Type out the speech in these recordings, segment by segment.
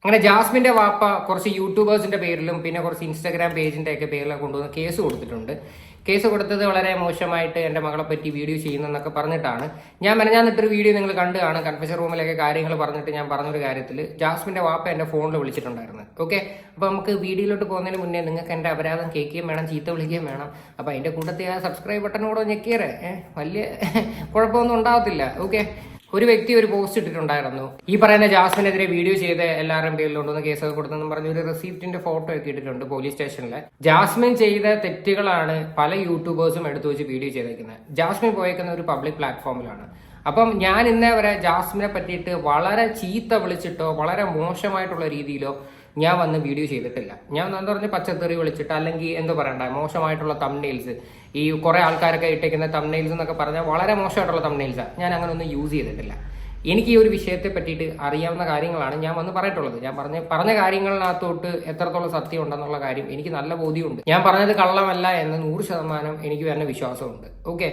അങ്ങനെ ജാസ്മിന്റെ വാപ്പ കുറച്ച് യൂട്യൂബേഴ്സിന്റെ പേരിലും പിന്നെ കുറച്ച് ഇൻസ്റ്റാഗ്രാം പേജിന്റെ ഒക്കെ പേരിലൊക്കെ കൊണ്ടുവന്ന് കേസ് കൊടുത്തിട്ടുണ്ട്. കേസ് കൊടുത്തത് വളരെ മോശമായിട്ട് എൻ്റെ മകളെ പറ്റി വീഡിയോ ചെയ്യുന്നെന്നൊക്കെ പറഞ്ഞിട്ടാണ്. ഞാൻ മെനഞ്ഞാന്നിട്ടൊരു വീഡിയോ നിങ്ങൾ കണ്ടു കാണും. കൺഫഷൻ റൂമിലൊക്കെ കാര്യങ്ങൾ പറഞ്ഞിട്ട് ഞാൻ പറഞ്ഞൊരു കാര്യത്തിൽ ജാസ്മിന്റെ വാപ്പ എൻ്റെ ഫോണിൽ വിളിച്ചിട്ടുണ്ടായിരുന്നു. ഓക്കെ, അപ്പോൾ നമുക്ക് വീഡിയോയിലോട്ട് പോകുന്നതിന് മുന്നേ നിങ്ങൾക്ക് എൻ്റെ അപരാധം കേൾക്കുകയും വേണം, ചീത്ത വിളിക്കുകയും വേണം. അപ്പോൾ അതിൻ്റെ കൂട്ടത്തിൽ ആ സബ്സ്ക്രൈബ് ബട്ടൺ കൂടെ ഞെക്കിയറേ വലിയ കുഴപ്പമൊന്നും ഉണ്ടാകത്തില്ല. ഓക്കെ, ഒരു വ്യക്തി ഒരു പോസ്റ്റ് ഇട്ടിട്ടുണ്ടായിരുന്നു. ഈ പറയുന്ന ജാസ്മിനെതിരെ വീഡിയോ ചെയ്ത് എല്ലാവരും പേരിലുണ്ടെന്ന് കേസൊക്കെ കൊടുത്തെന്നും പറഞ്ഞ് ഒരു റെസിപ്റ്റിന്റെ ഫോട്ടോ ഒക്കെ ഇട്ടിട്ടുണ്ട് പോലീസ് സ്റ്റേഷനിൽ. ജാസ്മിൻ ചെയ്ത തെറ്റുകളാണ് പല യൂട്യൂബേഴ്സും എടുത്തു വെച്ച് വീഡിയോ ചെയ്തേക്കുന്നത്. ജാസ്മിൻ പോയേക്കുന്ന ഒരു പബ്ലിക് പ്ലാറ്റ്ഫോമിലാണ്. അപ്പം ഞാൻ ഇന്നേ വരെ ജാസ്മിനെ പറ്റിയിട്ട് വളരെ ചീത്ത വിളിച്ചിട്ടോ വളരെ മോശമായിട്ടുള്ള രീതിയിലോ ഞാൻ വന്ന് വീഡിയോ ചെയ്തിട്ടില്ല. ഞാൻ എന്താ പറഞ്ഞ പച്ചത്തെറി വിളിച്ചിട്ട് അല്ലെങ്കിൽ എന്താ പറയണ്ട മോശമായിട്ടുള്ള തംബ്നെയിൽസ്, ഈ കുറെ ആൾക്കാരൊക്കെ ഇട്ടേക്കുന്ന തംബ്നെയിൽസ് എന്നൊക്കെ പറഞ്ഞാൽ വളരെ മോശമായിട്ടുള്ള തംബ്നെയിൽസാണ്. ഞാൻ അങ്ങനെ ഒന്നും യൂസ് ചെയ്തിട്ടില്ല. എനിക്ക് ഈ ഒരു വിഷയത്തെ പറ്റിയിട്ട് അറിയാവുന്ന കാര്യങ്ങളാണ് ഞാൻ വന്ന് പറഞ്ഞിട്ടുള്ളത്. ഞാൻ പറഞ്ഞ കാര്യങ്ങളിനകത്തോട്ട് എത്രത്തോളം സത്യം ഉണ്ടെന്നുള്ള കാര്യം എനിക്ക് നല്ല ബോധ്യമുണ്ട്. ഞാൻ പറഞ്ഞത് കള്ളമല്ല എന്ന് 100% എനിക്ക് തന്നെ വിശ്വാസമുണ്ട്. ഓക്കെ,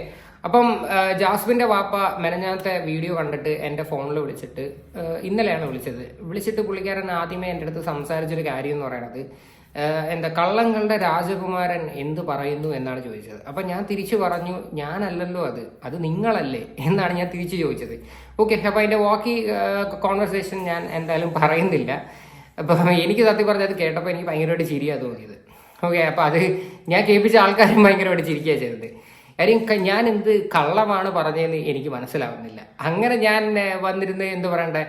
അപ്പം ജാസ്മിന്റെ വാപ്പ മെനഞ്ഞാത്തെ വീഡിയോ കണ്ടിട്ട് എൻ്റെ ഫോണിൽ വിളിച്ചിട്ട്, ഇന്നലെയാണ് വിളിച്ചിട്ട് പുള്ളിക്കാരൻ ആദ്യമേ എൻ്റെ അടുത്ത് സംസാരിച്ചൊരു കാര്യം എന്ന് പറയുന്നത് എന്താ കള്ളങ്ങളുടെ രാജകുമാരൻ എന്ത് പറയുന്നു എന്നാണ് ചോദിച്ചത്. അപ്പം ഞാൻ തിരിച്ചു പറഞ്ഞു, ഞാനല്ലല്ലോ അത് നിങ്ങളല്ലേ എന്നാണ് ഞാൻ തിരിച്ചു ചോദിച്ചത്. ഓക്കെ, അപ്പം അതിൻ്റെ വാക്കി കോൺവെർസേഷൻ ഞാൻ എന്തായാലും പറയുന്നില്ല. അപ്പം എനിക്ക് സത്യം പറഞ്ഞത് കേട്ടപ്പോൾ എനിക്ക് ഭയങ്കരമായിട്ട് ചിരിയാണ് തോന്നിയത്. ഓക്കെ, അപ്പം അത് ഞാൻ കേൾപ്പിച്ച ആൾക്കാരും ഭയങ്കരമായിട്ട് ചിരിക്കുകയാണ് ചെയ്തത്. കാര്യം ഞാൻ എന്ത് കള്ളമാണ് പറഞ്ഞതെന്ന് എനിക്ക് മനസ്സിലാവുന്നില്ല. അങ്ങനെ ഞാൻ വന്നിരുന്ന് എന്ത് പറയണ്ടേ,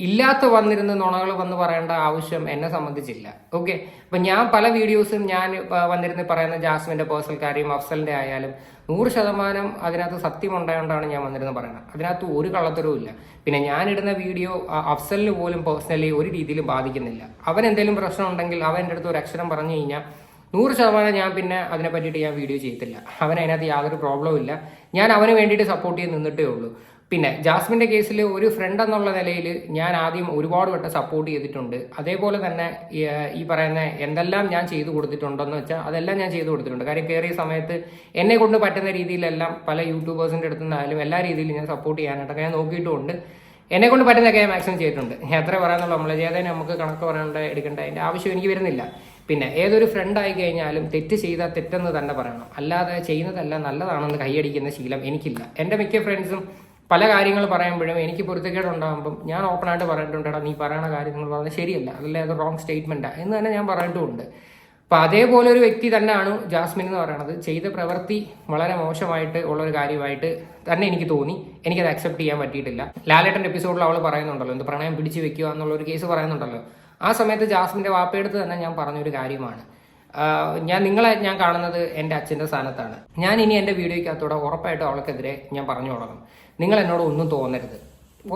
ഇല്ലാത്ത വന്നിരുന്ന് നുണകൾ വന്ന് പറയേണ്ട ആവശ്യം എന്നെ സംബന്ധിച്ചില്ല. ഓക്കെ, അപ്പം ഞാൻ പല വീഡിയോസും ഞാൻ വന്നിരുന്ന് പറയുന്ന ജാസ്മിന്റെ പേഴ്സണൽ കാര്യം അഫ്സലിന്റെ ആയാലും 100% അതിനകത്ത് സത്യം ഉണ്ടായതുകൊണ്ടാണ് ഞാൻ വന്നിരുന്ന് പറയുന്നത്. അതിനകത്ത് ഒരു കള്ളത്തരവും ഇല്ല. പിന്നെ ഞാനിടുന്ന വീഡിയോ അഫ്സലിന് പോലും പേഴ്സണലി ഒരു രീതിയിലും ബാധിക്കുന്നില്ല. അവൻ എന്തെങ്കിലും പ്രശ്നം ഉണ്ടെങ്കിൽ അവൻ എൻ്റെ അടുത്ത് ഒരു അക്ഷരം പറഞ്ഞു കഴിഞ്ഞാൽ 100% ഞാൻ പിന്നെ അതിനെ പറ്റിയിട്ട് ഞാൻ വീഡിയോ ചെയ്യത്തില്ല. അവന് അതിനകത്ത് യാതൊരു പ്രോബ്ലവും ഇല്ല. ഞാൻ അവന് വേണ്ടിയിട്ട് സപ്പോർട്ട് ചെയ്ത് നിന്നിട്ടേ ഉള്ളൂ. പിന്നെ ജാസ്മിന്റെ കേസിൽ ഒരു ഫ്രണ്ട് എന്നുള്ള നിലയിൽ ഞാൻ ആദ്യം ഒരുപാട് വട്ടം സപ്പോർട്ട് ചെയ്തിട്ടുണ്ട്. അതേപോലെ തന്നെ ഈ പറയുന്ന എന്തെല്ലാം ഞാൻ ചെയ്തു കൊടുത്തിട്ടുണ്ടെന്ന് വെച്ചാൽ അതെല്ലാം ഞാൻ ചെയ്തു കൊടുത്തിട്ടുണ്ട്. കാര്യം കയറിയ സമയത്ത് എന്നെ കൊണ്ട് പറ്റുന്ന രീതിയിലെല്ലാം പല യൂട്യൂബേഴ്സിന്റെ അടുത്ത് നിന്നാലും എല്ലാ രീതിയിലും ഞാൻ സപ്പോർട്ട് ചെയ്യാനായിട്ടൊക്കെ ഞാൻ നോക്കിയിട്ടുമുണ്ട്. എന്നെ കൊണ്ട് പറ്റുന്നതൊക്കെ ഞാൻ മാക്സിമം ചെയ്തിട്ടുണ്ട്. ഞാൻ എത്ര പറയാന്നുള്ളൂ, നമ്മൾ ചെയ്താൽ നമുക്ക് കണക്ക് പറയേണ്ട എടുക്കേണ്ട അതിന്റെ ആവശ്യം എനിക്ക് വരുന്നില്ല. പിന്നെ ഏതൊരു ഫ്രണ്ട് ആയി കഴിഞ്ഞാലും തെറ്റ് ചെയ്താൽ തെറ്റെന്ന് തന്നെ പറയണം. അല്ലാതെ ചെയ്യുന്നതെല്ലാം നല്ലതാണെന്ന് കൈയടിക്കുന്ന ശീലം എനിക്കില്ല. എൻ്റെ മിക്ക ഫ്രണ്ട്സും പല കാര്യങ്ങൾ പറയുമ്പോഴും എനിക്ക് പൊരുത്തക്കേട് ഉണ്ടാകുമ്പം ഞാൻ ഓപ്പണായിട്ട് പറഞ്ഞിട്ടുണ്ടെടാ നീ പറയണ കാര്യങ്ങൾ പറഞ്ഞാൽ ശരിയല്ല, അതല്ലേ അത് റോങ് സ്റ്റേറ്റ്മെൻറ്റാ എന്ന് തന്നെ ഞാൻ പറഞ്ഞിട്ടുമുണ്ട്. അപ്പം അതേപോലെ ഒരു വ്യക്തി തന്നെയാണ് ജാസ്മിൻ എന്ന് പറയുന്നത്. ചെയ്ത പ്രവൃത്തി വളരെ മോശമായിട്ട് ഉള്ളൊരു കാര്യമായിട്ട് തന്നെ എനിക്ക് തോന്നി. എനിക്കത് അക്സെപ്റ്റ് ചെയ്യാൻ പറ്റിയിട്ടില്ല. ലാലേട്ടൻ്റെ എപ്പിസോഡിൽ അവൾ പറയുന്നുണ്ടല്ലോ, എന്ത് പ്രണയം പിടിച്ചു വെക്കുക എന്നുള്ളൊരു കേസ് പറയുന്നുണ്ടല്ലോ. ആ സമയത്ത് ജാസ്മിൻ്റെ വാപ്പയെടുത്ത് തന്നെ ഞാൻ പറഞ്ഞൊരു കാര്യമാണ്, ഞാൻ കാണുന്നത് എൻ്റെ അച്ഛൻ്റെ സ്ഥാനത്താണ്. ഞാൻ ഇനി എൻ്റെ വീഡിയോയ്ക്കകത്തൂടെ ഉറപ്പായിട്ടും അവൾക്കെതിരെ ഞാൻ പറഞ്ഞു തുടങ്ങും. നിങ്ങൾ എന്നോട് ഒന്നും തോന്നരുത്.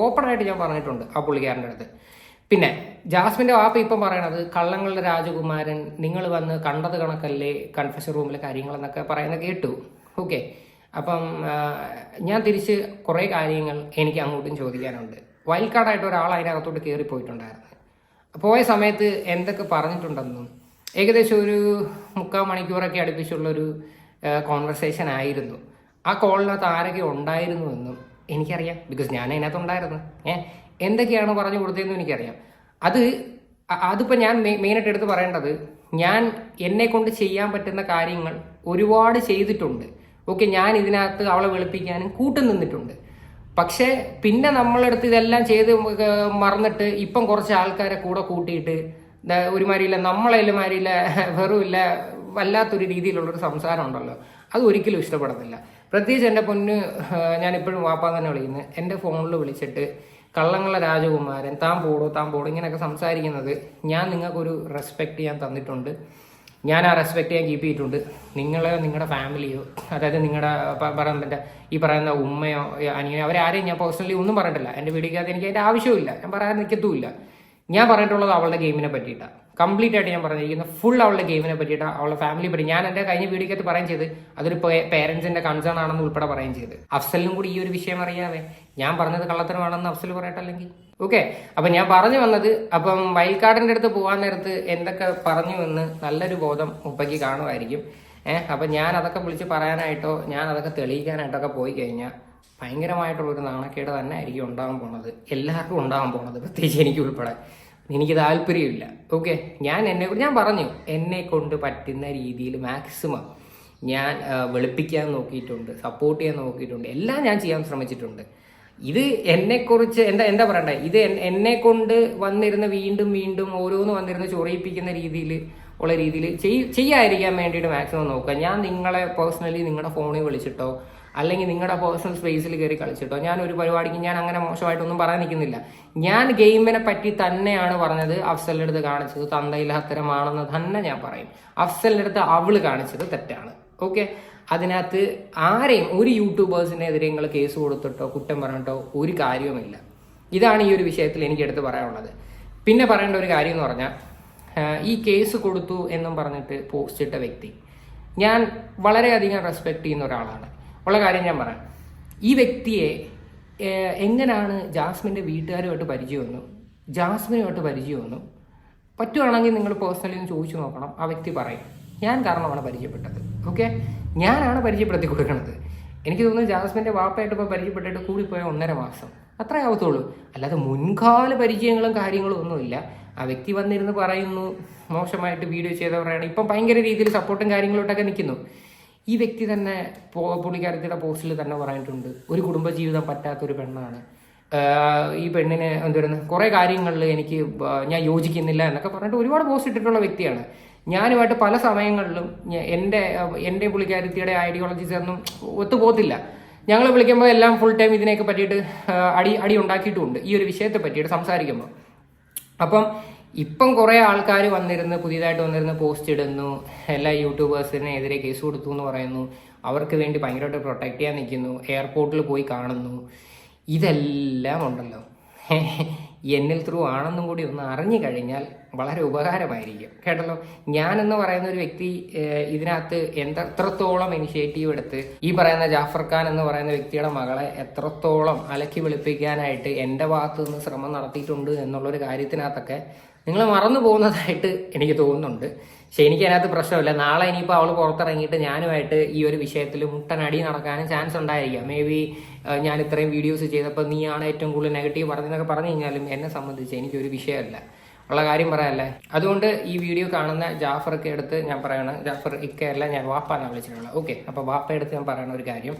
ഓപ്പണായിട്ട് ഞാൻ പറഞ്ഞിട്ടുണ്ട് ആ പുള്ളിക്കാരൻ്റെ അടുത്ത്. പിന്നെ ജാസ്മിൻ്റെ വാപ്പ ഇപ്പം പറയണത് കള്ളങ്ങളുടെ രാജകുമാരൻ, നിങ്ങൾ വന്ന് കണ്ടത് കണക്കല്ലേ കൺഫഷൻ റൂമിലെ കാര്യങ്ങളെന്നൊക്കെ പറയുന്നത് കേട്ടു. ഓക്കെ, അപ്പം ഞാൻ തിരിച്ച് കുറേ കാര്യങ്ങൾ എനിക്ക് അങ്ങോട്ടും ചോദിക്കാനുണ്ട്. വൈൽഡ് കാർഡായിട്ട് ഒരാൾ അതിനകത്തോട്ട് കയറിപ്പോയിട്ടുണ്ടായിരുന്നു. പോയ സമയത്ത് എന്തൊക്കെ പറഞ്ഞിട്ടുണ്ടെന്നും ഏകദേശം ഒരു 3/4 മണിക്കൂറൊക്കെ അടുപ്പിച്ചുള്ളൊരു കോൺവെർസേഷൻ ആയിരുന്നു. ആ കോളിനകത്ത് ആരൊക്കെ ഉണ്ടായിരുന്നു എന്നും എനിക്കറിയാം. ബിക്കോസ് ഞാൻ അതിനകത്ത് ഉണ്ടായിരുന്നു. എന്തൊക്കെയാണ് പറഞ്ഞു കൊടുത്തതെന്നും എനിക്കറിയാം. അതിപ്പോൾ ഞാൻ മെയിനായിട്ട് എടുത്ത് പറയേണ്ടത്, ഞാൻ എന്നെ കൊണ്ട് ചെയ്യാൻ പറ്റുന്ന കാര്യങ്ങൾ ഒരുപാട് ചെയ്തിട്ടുണ്ട്. ഓക്കെ, ഞാൻ ഇതിനകത്ത് അവളെ വെളുപ്പിക്കാനും കൂട്ടു നിന്നിട്ടുണ്ട്. പക്ഷേ പിന്നെ നമ്മളെടുത്ത് ഇതെല്ലാം ചെയ്ത് മറന്നിട്ട് ഇപ്പം കുറച്ച് ആൾക്കാരെ കൂടെ കൂട്ടിയിട്ട് ഒരുമാതിരിയില്ല നമ്മളെല്ലാമാരില്ല വെറുമില്ല വല്ലാത്തൊരു രീതിയിലുള്ളൊരു സംസാരം ഉണ്ടല്ലോ, അത് ഒരിക്കലും ഇഷ്ടപ്പെടത്തില്ല. പ്രത്യേകിച്ച് എൻ്റെ പൊന്ന്, ഞാൻ ഇപ്പോഴും വാപ്പാ തന്നെ വിളിക്കുന്നത്, എൻ്റെ ഫോണിൽ വിളിച്ചിട്ട് കള്ളങ്ങളെ രാജകുമാരൻ താൻ പോടോ ഇങ്ങനെയൊക്കെ സംസാരിക്കുന്നത് ഞാൻ നിങ്ങൾക്കൊരു റെസ്പെക്റ്റ് ഞാൻ തന്നിട്ടുണ്ട്. ഞാൻ ആ റെസ്പെക്റ്റ് ഞാൻ കീപ്പ് ചെയ്തിട്ടുണ്ട്. നിങ്ങളുടെ ഫാമിലിയോ അതായത് നിങ്ങളുടെ പറയുന്ന ഈ പറയുന്ന ഉമ്മയോ അനിയനോ അവരാരെയും ഞാൻ പേഴ്സണലി ഒന്നും പറഞ്ഞിട്ടില്ല. എൻ്റെ വീടിക്കകത്ത് എനിക്ക് അതിൻ്റെ ആവശ്യമില്ല, ഞാൻ പറയാൻ നിൽക്കത്തുമില്ല. ഞാൻ പറഞ്ഞിട്ടുള്ളത് അവളുടെ ഗെയിമിനെ പറ്റിയിട്ടാണ്. കംപ്ലീറ്റ് ആയിട്ട് ഞാൻ പറഞ്ഞിരിക്കുന്നത് ഫുൾ അവളുടെ ഗെയിമിനെ പറ്റിയിട്ടാണ്, അവളുടെ ഫാമിലി പറ്റി. ഞാൻ എൻ്റെ കഴിഞ്ഞ വീഡിയോക്കകത്ത് പറയുകയും ചെയ്ത് അതൊരു പേരൻസിന്റെ കൺസേൺ ആണെന്ന് ഉൾപ്പെടെ പറയുകയും ചെയ്ത്. അഫ്സലിനും കൂടി ഈ ഒരു വിഷയം അറിയാതെ ഞാൻ പറഞ്ഞത് കള്ളത്തരമാണെന്ന് അഫ്സൽ പറയട്ടല്ലെങ്കിൽ. ഓക്കെ, അപ്പം ഞാൻ പറഞ്ഞു വന്നത്, അപ്പം വൈൽഡ് കാർഡിൻ്റെ അടുത്ത് പോകാൻ നേരത്ത് എന്തൊക്കെ പറഞ്ഞു എന്ന് നല്ലൊരു ബോധം ഉപ്പയ്ക്ക് കാണുമായിരിക്കും. അപ്പം ഞാൻ അതൊക്കെ വിളിച്ച് പറയാനായിട്ടോ ഞാൻ അതൊക്കെ തെളിയിക്കാനായിട്ടൊക്കെ പോയി കഴിഞ്ഞാൽ ഭയങ്കരമായിട്ടുള്ളൊരു നാണക്കേട് തന്നെ ആയിരിക്കും ഉണ്ടാകാൻ പോണത്. എല്ലാവർക്കും ഉണ്ടാകാൻ പോണത്, പ്രത്യേകിച്ച് എനിക്ക് ഉൾപ്പെടെ. എനിക്ക് താല്പര്യമില്ല. ഓക്കെ, ഞാൻ പറഞ്ഞു എന്നെ കൊണ്ട് പറ്റുന്ന രീതിയിൽ മാക്സിമം ഞാൻ വെളുപ്പിക്കാൻ നോക്കിയിട്ടുണ്ട്, സപ്പോർട്ട് ചെയ്യാൻ നോക്കിയിട്ടുണ്ട്, എല്ലാം ഞാൻ ചെയ്യാൻ ശ്രമിച്ചിട്ടുണ്ട്. ഇത് എന്നെക്കുറിച്ച് എന്താ പറയണ്ടേ, ഇത് എന്നെ കൊണ്ട് വന്നിരുന്ന വീണ്ടും വീണ്ടും ഓരോന്ന് വന്നിരുന്ന് ചൊറിയിപ്പിക്കുന്ന രീതിയിൽ ചെയ്യാതിരിക്കാൻ വേണ്ടിയിട്ട് മാക്സിമം നോക്കുക. ഞാൻ നിങ്ങളെ പേഴ്സണലി നിങ്ങളുടെ ഫോണിൽ വിളിച്ചിട്ടോ അല്ലെങ്കിൽ നിങ്ങളുടെ പേഴ്സണൽ സ്പേസിൽ കയറി കളിച്ചിട്ടോ ഞാൻ ഒരു പരിപാടിക്ക് ഞാൻ അങ്ങനെ മോശമായിട്ടൊന്നും പറയാൻ നിൽക്കുന്നില്ല. ഞാൻ ഗെയിമിനെ പറ്റി തന്നെയാണ് പറഞ്ഞത്. അഫ്സലിൻ്റെ അടുത്ത് കാണിച്ചത് തന്തയില്ലാത്തരമാണെന്ന് തന്നെ ഞാൻ പറയും. അഫ്സലിൻ്റെ അടുത്ത് അവള് കാണിച്ചത് തെറ്റാണ്. ഓക്കെ, അതിനകത്ത് ആരെയും ഒരു യൂട്യൂബേഴ്സിനെതിരെ നിങ്ങൾ കേസ് കൊടുത്തിട്ടോ കുറ്റം പറഞ്ഞിട്ടോ ഒരു കാര്യവുമില്ല. ഇതാണ് ഈ ഒരു വിഷയത്തിൽ എനിക്ക് എടുത്ത് പറയാനുള്ളത്. പിന്നെ പറയേണ്ട ഒരു കാര്യം എന്ന് പറഞ്ഞാൽ, ഈ കേസ് കൊടുത്തു എന്നും പറഞ്ഞിട്ട് പോസ്റ്റ് ഇട്ട വ്യക്തി ഞാൻ വളരെയധികം റെസ്പെക്ട് ചെയ്യുന്ന ഒരാളാണ്. ഉള്ള കാര്യം ഞാൻ പറയാം. ഈ വ്യക്തിയെ എങ്ങനെയാണ് ജാസ്മിൻ്റെ വീട്ടുകാരുമായിട്ട് പരിചയമൊന്നും ജാസ്മിനുമായിട്ട് പരിചയമൊന്നും പറ്റുവാണെങ്കിൽ നിങ്ങൾ പേഴ്സണലി ഒന്ന് ചോദിച്ചു നോക്കണം. ആ വ്യക്തി പറയും ഞാൻ കാരണമാണ് പരിചയപ്പെട്ടത്. ഓക്കെ, ഞാനാണ് പരിചയപ്പെടുത്തി കൊടുക്കുന്നത്. എനിക്ക് തോന്നുന്നു ജാസ്മിൻ്റെ വാപ്പയായിട്ട് ഇപ്പോൾ പരിചയപ്പെട്ടിട്ട് കൂടിപ്പോയ 1.5 മാസം അത്രേ ആവത്തുള്ളൂ. അല്ലാതെ മുൻകാല പരിചയങ്ങളും കാര്യങ്ങളും ഒന്നുമില്ല. ആ വ്യക്തി വന്നിരുന്ന് പറയുന്നു മോശമായിട്ട് വീഡിയോ ചെയ്തവരാണ്, ഇപ്പം ഭയങ്കര രീതിയിൽ സപ്പോർട്ടും കാര്യങ്ങളോട്ടൊക്കെ നിൽക്കുന്നു. ഈ വ്യക്തി തന്നെ പുള്ളിക്കാരത്തിയുടെ പോസ്റ്റിൽ തന്നെ പറഞ്ഞിട്ടുണ്ട് ഒരു കുടുംബജീവിതം പറ്റാത്തൊരു പെണ്ണാണ്, ഈ പെണ്ണിന് എന്തുവരുന്ന കുറേ കാര്യങ്ങളിൽ ഞാൻ യോജിക്കുന്നില്ല എന്നൊക്കെ പറഞ്ഞിട്ട് ഒരുപാട് പോസ്റ്റ് ഇട്ടിട്ടുള്ള വ്യക്തിയാണ്. ഞാനുമായിട്ട് പല സമയങ്ങളിലും എൻ്റെ പുള്ളിക്കാരത്തിയുടെ ഐഡിയോളജീസ് ഒന്നും ഒത്തുപോകത്തില്ല. ഞങ്ങൾ വിളിക്കുമ്പോൾ എല്ലാം ഫുൾ ടൈം ഇതിനെയൊക്കെ പറ്റിയിട്ട് അടി ഉണ്ടാക്കിയിട്ടുമുണ്ട് ഈ ഒരു വിഷയത്തെ പറ്റിയിട്ട് സംസാരിക്കുമ്പോൾ. അപ്പം ഇപ്പം കുറേ ആൾക്കാർ പുതിയതായിട്ട് വന്നിരുന്ന് പോസ്റ്റ് ഇടുന്നു, എല്ലാ യൂട്യൂബേഴ്സിനെതിരെ കേസ് കൊടുത്തു എന്ന് പറയുന്നു, അവർക്ക് വേണ്ടി ഭയങ്കരമായിട്ട് പ്രൊട്ടക്ട് ചെയ്യാൻ നിൽക്കുന്നു, എയർപോർട്ടിൽ പോയി കാണുന്നു. ഇതെല്ലാം ഉണ്ടല്ലോ എന്നിൽ ത്രൂ ആണെന്നും കൂടി ഒന്ന് അറിഞ്ഞു കഴിഞ്ഞാൽ വളരെ ഉപകാരമായിരിക്കും. കേട്ടല്ലോ, ഞാനെന്ന് പറയുന്ന ഒരു വ്യക്തി ഇതിനകത്ത് എത്രത്തോളം ഇനിഷ്യേറ്റീവ് എടുത്ത് ഈ പറയുന്ന ജാഫർ ഖാൻ എന്ന് പറയുന്ന വ്യക്തിയുടെ മകളെ എത്രത്തോളം അലക്കി വെളുപ്പിക്കാനായിട്ട് എൻ്റെ ഭാഗത്തു നിന്ന് ശ്രമം നടത്തിയിട്ടുണ്ട് എന്നുള്ളൊരു കാര്യത്തിനകത്തൊക്കെ നിങ്ങൾ മറന്നു പോകുന്നതായിട്ട് എനിക്ക് തോന്നുന്നുണ്ട്. പക്ഷെ എനിക്ക് അതിനകത്ത് പ്രശ്നമില്ല. നാളെ ഇനിയിപ്പോൾ അവൾ പുറത്തിറങ്ങിയിട്ട് ഞാനുമായിട്ട് ഈ ഒരു വിഷയത്തിൽ മുട്ടനടി നടക്കാനും ചാൻസ് ഉണ്ടായിരിക്കാം. മേ ബി ഞാൻ ഇത്രയും വീഡിയോസ് ചെയ്തപ്പോൾ നീയാണ് ഏറ്റവും കൂടുതൽ നെഗറ്റീവ് പറഞ്ഞതെന്നൊക്കെ പറഞ്ഞു കഴിഞ്ഞാലും എന്നെ സംബന്ധിച്ച് എനിക്കൊരു വിഷയമല്ല, ഉള്ള കാര്യം പറയാനല്ലേ. അതുകൊണ്ട് ഈ വീഡിയോ കാണുന്ന ജാഫർക്ക് എടുത്ത് ഞാൻ പറയണം, ജാഫർ ഇക്കയല്ല, ഞാൻ വാപ്പാനാണ് വിളിച്ചിട്ടുള്ളത്. ഓക്കെ, അപ്പോൾ വാപ്പ എടുത്ത് ഞാൻ പറയണ ഒരു കാര്യം,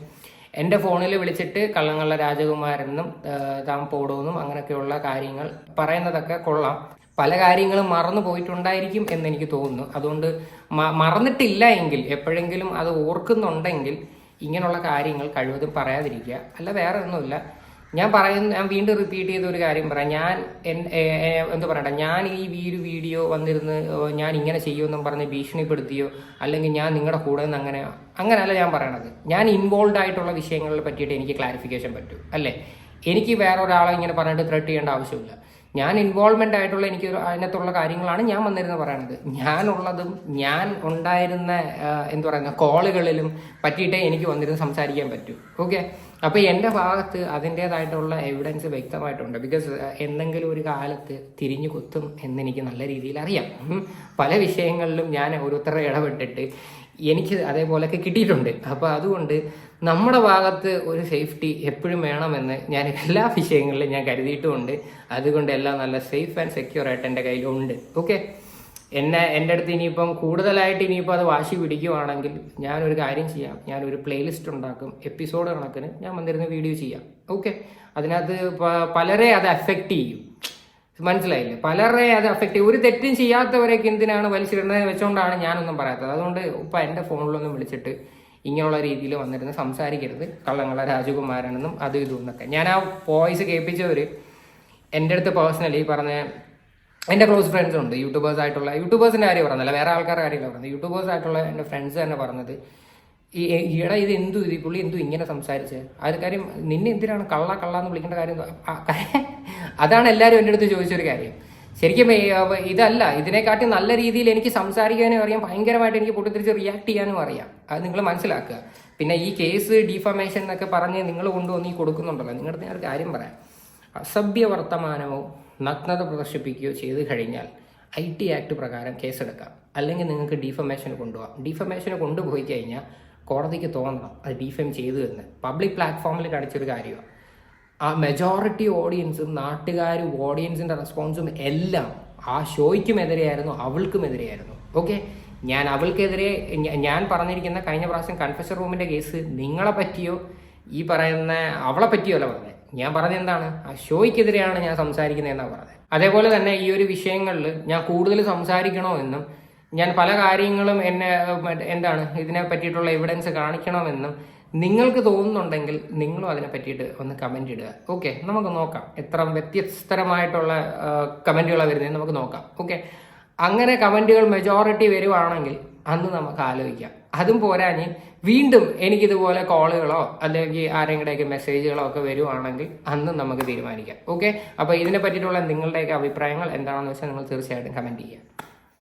എൻ്റെ ഫോണിൽ വിളിച്ചിട്ട് കള്ളങ്ങളുടെ രാജകുമാരെന്നും താൻ പോടുമെന്നും അങ്ങനെയൊക്കെയുള്ള കാര്യങ്ങൾ പറയുന്നതൊക്കെ കൊള്ളാം. പല കാര്യങ്ങളും മറന്നു പോയിട്ടുണ്ടായിരിക്കും എന്നെനിക്ക് തോന്നുന്നു. അതുകൊണ്ട് മറന്നിട്ടില്ല എങ്കിൽ എപ്പോഴെങ്കിലും അത് ഓർക്കുന്നുണ്ടെങ്കിൽ ഇങ്ങനെയുള്ള കാര്യങ്ങൾ കഴിവതും പറയാതിരിക്കുക. അല്ല വേറെ ഒന്നുമില്ല. ഞാൻ വീണ്ടും റിപ്പീറ്റ് ചെയ്ത ഒരു കാര്യം പറയാം. എന്താ പറയട്ടെ, ഞാൻ ഈ വീഡിയോ വന്നിരുന്ന് ഞാൻ ഇങ്ങനെ ചെയ്യുമെന്നും പറഞ്ഞ് ഭീഷണിപ്പെടുത്തിയോ അല്ലെങ്കിൽ ഞാൻ നിങ്ങളുടെ കൂടെ നിന്ന് അങ്ങനെയല്ല ഞാൻ പറയണത്. ഞാൻ ഇൻവോൾവ് ആയിട്ടുള്ള വിഷയങ്ങളെ പറ്റിയിട്ട് എനിക്ക് ക്ലാരിഫിക്കേഷൻ പറ്റും അല്ലേ. എനിക്ക് വേറെ ഒരാളെ ഇങ്ങനെ പറഞ്ഞിട്ട് ത്രെട്ട് ചെയ്യേണ്ട ആവശ്യമില്ല. ഞാൻ ഇൻവോൾവ്മെൻ്റ് ആയിട്ടുള്ള എനിക്ക് അതിനകത്തുള്ള കാര്യങ്ങളാണ് ഞാൻ വന്നിരുന്ന് പറയണത്. ഞാനുള്ളതും ഞാൻ ഉണ്ടായിരുന്ന എന്താ പറയുക കോളുകളിലും പറ്റിയിട്ടേ എനിക്ക് വന്നിരുന്ന് സംസാരിക്കാൻ പറ്റൂ. ഓക്കെ, അപ്പോൾ എൻ്റെ ഭാഗത്ത് അതിൻ്റേതായിട്ടുള്ള എവിഡൻസ് വ്യക്തമായിട്ടുണ്ട്. ബിക്കോസ് എന്തെങ്കിലും ഒരു കാലത്ത് തിരിഞ്ഞു കുത്തും എന്നെനിക്ക് നല്ല രീതിയിൽ അറിയാം. പല വിഷയങ്ങളിലും ഞാൻ ഓരോരുത്തരുടെ ഇടപെട്ടിട്ട് എനിക്ക് അതേപോലെയൊക്കെ കിട്ടിയിട്ടുണ്ട്. അപ്പോൾ അതുകൊണ്ട് നമ്മുടെ ഭാഗത്ത് ഒരു സേഫ്റ്റി എപ്പോഴും വേണമെന്ന് ഞാൻ എല്ലാ വിഷയങ്ങളിലും ഞാൻ കരുതിയിട്ടുമുണ്ട്. അതുകൊണ്ട് എല്ലാം നല്ല സേഫ് ആൻഡ് സെക്യൂർ ആയിട്ട് എൻ്റെ കയ്യിലുണ്ട്. ഓക്കെ, എൻ്റെ അടുത്ത് ഇനിയിപ്പം കൂടുതലായിട്ട് ഇനിയിപ്പോൾ അത് വാശി പിടിക്കുവാണെങ്കിൽ ഞാനൊരു കാര്യം ചെയ്യാം, ഞാനൊരു പ്ലേലിസ്റ്റ് ഉണ്ടാക്കും, എപ്പിസോഡ് കണക്കിന് ഞാൻ വന്നിരുന്ന വീഡിയോ ചെയ്യാം. ഓക്കെ, അതിനകത്ത് പലരെ അത് അഫക്റ്റ് ചെയ്യും, മനസ്സിലായില്ലേ? പലരെ അത് അഫക്റ്റ് ചെയ്യും. ഒരു തെറ്റും ചെയ്യാത്തവരൊക്കെ എന്തിനാണ് വലിച്ചിടുന്നത് വെച്ചുകൊണ്ടാണ് ഞാനൊന്നും പറയാത്തത്. അതുകൊണ്ട് ഇപ്പം എൻ്റെ ഫോണിലൊന്നും വിളിച്ചിട്ട് ഇങ്ങനെയുള്ള രീതിയിൽ വന്നിരുന്ന് സംസാരിക്കരുത്, കള്ളങ്ങളെ രാജകുമാരാണെന്നും അതും ഇതും എന്നൊക്കെ. ഞാൻ ആ വോയിസ് കേൾപ്പിച്ചവർ എൻ്റെ അടുത്ത് പേഴ്സണലി പറഞ്ഞ എൻ്റെ ക്ലോസ് ഫ്രണ്ട്സ് ഉണ്ട്, യൂട്യൂബേഴ്സിൻ്റെ കാര്യം പറഞ്ഞല്ല, വേറെ ആൾക്കാരുടെ കാര്യമല്ല പറഞ്ഞത്. യൂട്യൂബേഴ്സ് ആയിട്ടുള്ള എൻ്റെ ഫ്രണ്ട്സ് തന്നെ പറഞ്ഞത് ഈയിടെ ഇത് പുള്ളി ഇങ്ങനെ സംസാരിച്ചത്, അത് കാര്യം നിന്നെ എന്തിനാണ് കള്ളാന്ന് വിളിക്കേണ്ട കാര്യം. അതാണ് എല്ലാവരും എൻ്റെ അടുത്ത് ചോദിച്ചൊരു കാര്യം. ശരിക്കും ഇതല്ല, ഇതിനെക്കാട്ടി നല്ല രീതിയിൽ എനിക്ക് സംസാരിക്കാനും അറിയാം, ഭയങ്കരമായിട്ട് എനിക്ക് പൊട്ടിത്തിരിച്ച് റിയാക്ട് ചെയ്യാനും അറിയാം. അത് നിങ്ങൾ മനസ്സിലാക്കുക. പിന്നെ ഈ കേസ് ഡിഫമേഷൻ എന്നൊക്കെ പറഞ്ഞ് നിങ്ങൾ കൊണ്ടുവന്ന് ഈ കൊടുക്കുന്നുണ്ടല്ലോ, നിങ്ങളുടെ ഞാൻ ഒരു കാര്യം പറയാം. അസഭ്യ വർത്തമാനമോ നഗ്നത പ്രദർശിപ്പിക്കുകയോ ചെയ്ത് കഴിഞ്ഞാൽ IT ആക്ട് പ്രകാരം കേസെടുക്കാം, അല്ലെങ്കിൽ നിങ്ങൾക്ക് ഡിഫമേഷന് കൊണ്ടുപോകാം. ഡിഫമേഷന് കൊണ്ടുപോയി കഴിഞ്ഞാൽ കോടതിക്ക് തോന്നണം അത് ഡിഫെയിം ചെയ്തു എന്ന്. പബ്ലിക് പ്ലാറ്റ്ഫോമിൽ കാണിച്ചൊരു കാര്യമാണ്. ആ മെജോറിറ്റി ഓഡിയൻസും നാട്ടുകാരും ഓഡിയൻസിൻ്റെ റെസ്പോൺസും എല്ലാം ആ ഷോയ്ക്കുമെതിരെയായിരുന്നു, അവൾക്കുമെതിരെയായിരുന്നു. ഓക്കെ, ഞാൻ അവൾക്കെതിരെ ഞാൻ പറഞ്ഞിരിക്കുന്ന കഴിഞ്ഞ പ്രാവശ്യം കൺഫെഷൻ റൂമിൻ്റെ കേസ് നിങ്ങളെ പറ്റിയോ ഈ പറയുന്ന അവളെ പറ്റിയോ അല്ല പറഞ്ഞത്. ഞാൻ പറഞ്ഞത് എന്താണ്, ആ ഷോയ്ക്കെതിരെയാണ് ഞാൻ സംസാരിക്കുന്നത് എന്നാണ് പറഞ്ഞത്. അതേപോലെ തന്നെ ഈ ഒരു വിഷയങ്ങളിൽ ഞാൻ കൂടുതൽ സംസാരിക്കണോ എന്നും ഞാൻ പല കാര്യങ്ങളും എന്താണ് ഇതിനെ പറ്റിയിട്ടുള്ള എവിഡൻസ് കാണിക്കണമെന്നും നിങ്ങൾക്ക് തോന്നുന്നുണ്ടെങ്കിൽ നിങ്ങളും അതിനെ പറ്റിയിട്ട് ഒന്ന് കമൻറ്റ് ഇടുക. ഓക്കെ, നമുക്ക് നോക്കാം എത്ര വ്യത്യസ്തരമായിട്ടുള്ള കമൻറ്റുകളാണ് വരുന്നത് നമുക്ക് നോക്കാം. ഓക്കെ, അങ്ങനെ കമൻറ്റുകൾ മെജോറിറ്റി വരുവാണെങ്കിൽ അന്ന് നമുക്ക് ആലോചിക്കാം. അതും പോരാഞ്ഞ് വീണ്ടും എനിക്കിതുപോലെ കോളുകളോ അല്ലെങ്കിൽ ആരെങ്കിലുടെയൊക്കെ മെസ്സേജുകളോ ഒക്കെ വരുവാണെങ്കിൽ അന്ന് നമുക്ക് തീരുമാനിക്കാം. ഓക്കെ, അപ്പോൾ ഇതിനെ പറ്റിയിട്ടുള്ള നിങ്ങളുടെയൊക്കെ അഭിപ്രായങ്ങൾ എന്താണെന്ന് വെച്ചാൽ നിങ്ങൾ തീർച്ചയായിട്ടും കമൻറ്റ് ചെയ്യുക.